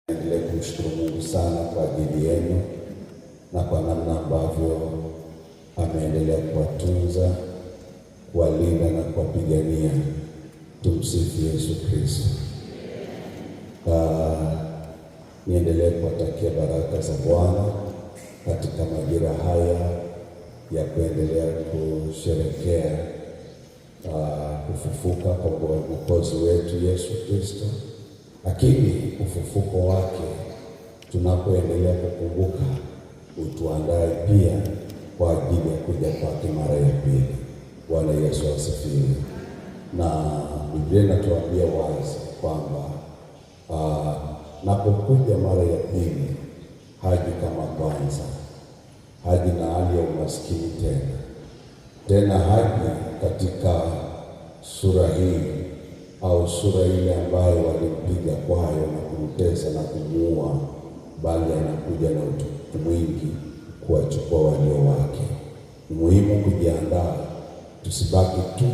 Endelee kumshukuru Mungu sana kwa ajili yenu na kwa namna ambavyo ameendelea kuwatunza, kuwalinda na kuwapigania. Tumsifu Yesu Kristo. Niendelee kuwatakia baraka za Bwana katika majira haya ya kuendelea kusherehekea kufufuka kwa Mwokozi wetu Yesu Kristo, lakini ufufuko wake tunapoendelea kukumbuka utuandae pia kwa ajili ya kuja kwake mara ya pili. Bwana Yesu asifiwe. Na Biblia inatuambia wazi kwamba napokuja mara ya pili haji kama kwanza, haji na hali ya umaskini tena haji katika sura hii au sura ile ambayo walimpiga kwayo na kumtesa na kumuua, bali anakuja na utukufu mwingi kuwachukua walio wake. Ni muhimu kujiandaa, tusibaki tu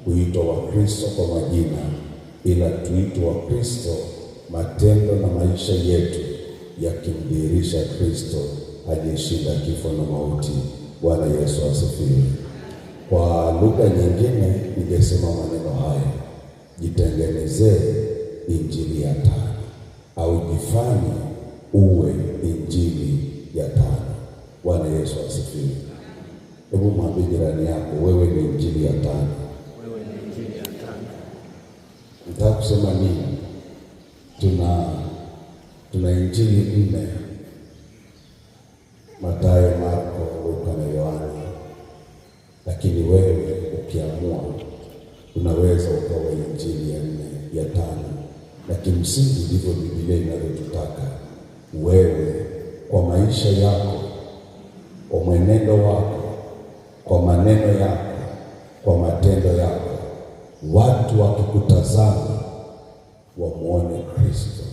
kuitwa Wakristo kwa majina, ila tuitwe Wakristo matendo na maisha yetu yakimdhihirisha Kristo aliyeshinda kifo na mauti. Bwana Yesu asifiwe. Kwa lugha nyingine ningesema maneno haya: jitengenezee injili ya tano, au jifanye uwe injili ya tano. Bwana Yesu asifiwe. Hebu mwambie jirani yako, wewe ni injili ya tano. Wewe ni injili ya tano. Nataka kusema nini? Tuna injili nne: Mathayo, Marko, Luka na Yohana. Lakini wewe ukiamua unaweza ukawa injili ya nne, ya tano. Na kimsingi ndivyo Biblia inavyotutaka. Wewe kwa maisha yako, kwa mwenendo wako, kwa maneno yako, kwa matendo yako, watu wakikutazama wamuone Kristo,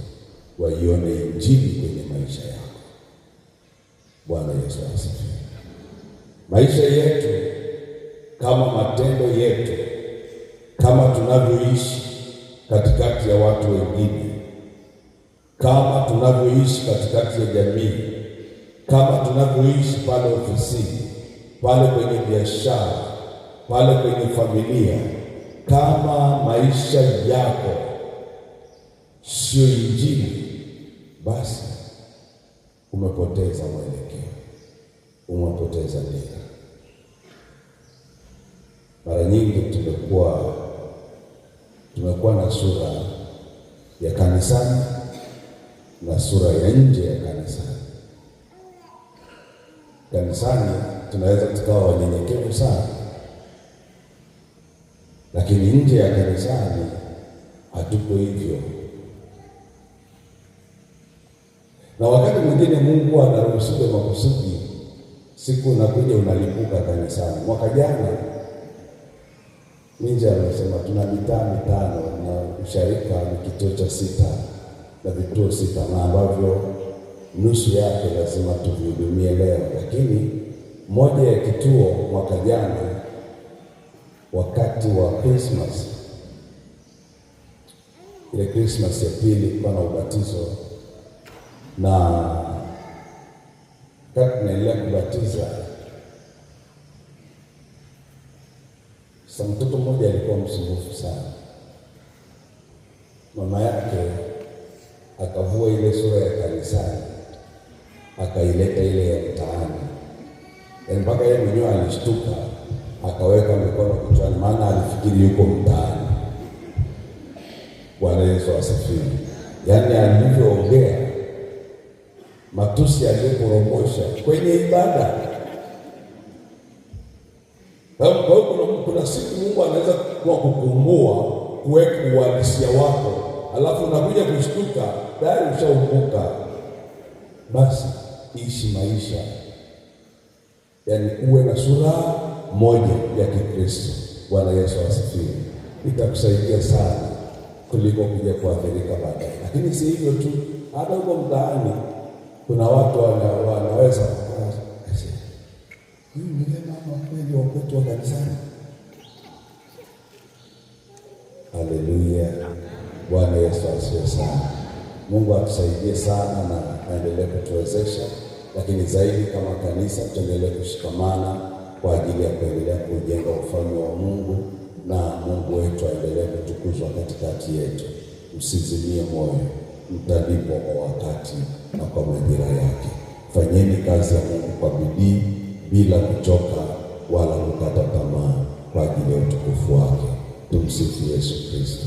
waione injili kwenye maisha yako. Bwana Yesu asifiwe. Maisha yetu, kama matendo yetu, kama tunavyoishi katikati ya watu wengine, kama tunavyoishi katikati ya jamii, kama tunavyoishi pale ofisini, pale kwenye biashara, pale kwenye familia, kama maisha yako sio injili, basi umepoteza mwelekeo, umepoteza dira. Mara nyingi tumekuwa na sura ya kanisani na sura ya nje ya kanisani. Kanisani tunaweza tukawa wanyenyekevu sana, lakini nje ya kanisani hatuko hivyo. Na wakati mwingine Mungu anaruhusu makusudi, siku unakuja unalipuka kanisani. Mwaka jana Minja amesema tuna mitaa mitano na usharika ni kituo cha 6 na vituo 6, na ambavyo nusu yake lazima tuvihudumie leo. Lakini moja ya kituo mwaka jana, wakati wa Christmas, ile Christmas ya pili, kwa na ubatizo, na wakati tunaendelea kubatiza, mtoto mmoja alikuwa msumbufu sana. Mama yake akavua ile sura ya kanisani akaileta ile ya mtaani, mpaka yeye mwenyewe alishtuka, akaweka mikono kichwani, maana alifikiri yuko mtaani. Bwana Yesu asifiwe. Yaani alivyoongea, matusi aliyoporomosha kwenye ibada. Kwa hiyo kuna siku Mungu anaweza kukumbua, kuweka uhalisia wako, alafu unakuja kushtuka tayari ushaumbuka. Basi ishi maisha, yaani uwe na sura moja ya Kikristo. Bwana Yesu asifiwe. Itakusaidia sana kuliko kuja kuathirika baadaye. Lakini si hivyo tu, hata huko mtaani kuna watu wanaweza yule mama kweli wa kwetu wa kanisani. Haleluya. Bwana Yesu asifiwe sana. Mungu atusaidie sana na aendelee kutuwezesha, lakini zaidi kama kanisa tuendelee kushikamana kwa ajili ya kuendelea kujenga ufalme wa Mungu, na Mungu wetu aendelee kutukuzwa katikati yetu. Msizimie moyo, mtalipwa kwa wakati na kwa majira yake. Fanyeni kazi ya Mungu kwa bidii bila kuchoka wala kukata tamaa kwa ajili ya utukufu wake. Tumsifu Yesu Kristo.